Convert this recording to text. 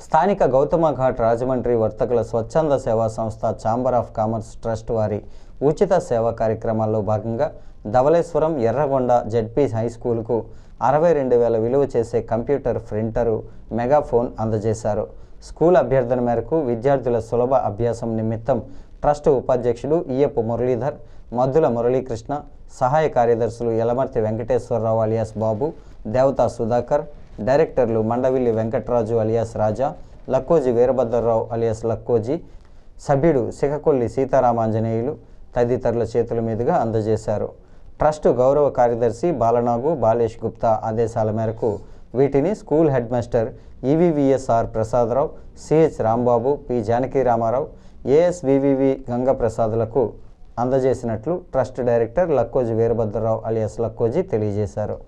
స్థానిక గౌతమ ఘాట్ రాజమండ్రి వర్తకుల స్వచ్ఛంద సేవా సంస్థ ఛాంబర్ ఆఫ్ కామర్స్ ట్రస్ట్ వారి ఉచిత సేవా కార్యక్రమాల్లో భాగంగా ధవళేశ్వరం ఎర్రగొండ జెడ్పీ హై స్కూల్కు 62,000 విలువ చేసే కంప్యూటర్ ప్రింటరు మెగాఫోన్ అందజేశారు. స్కూల్ అభ్యర్థన మేరకు విద్యార్థుల సులభ అభ్యాసం నిమిత్తం ట్రస్ట్ ఉపాధ్యక్షులు ఈయపు మురళీధర్, మద్దుల మురళీకృష్ణ, సహాయ కార్యదర్శులు యలమర్తి వెంకటేశ్వరరావు అలియాస్ బాబు, దేవతా సుధాకర్, డైరెక్టర్లు మండవిల్లి వెంకటరాజు అలియాస్ రాజా, లక్కోజీ వీరభద్రరావు అలియాస్ లక్కోజీ, సభ్యుడు సికకొల్లి సీతారామాంజనేయులు తదితరుల చేతుల మీదుగా అందజేశారు. ట్రస్ట్ గౌరవ కార్యదర్శి బాలనాగు బాలేష్ గుప్తా ఆదేశాల మేరకు వీటిని school head master EVVSR Prasadarao, CH Rambabu, P Janaki Ramarao, ASVVV గంగప్రసాద్లకు అందజేసినట్లు trust director Lakkoji Veerabhadrarao alias Lakkoji తెలియజేశారు.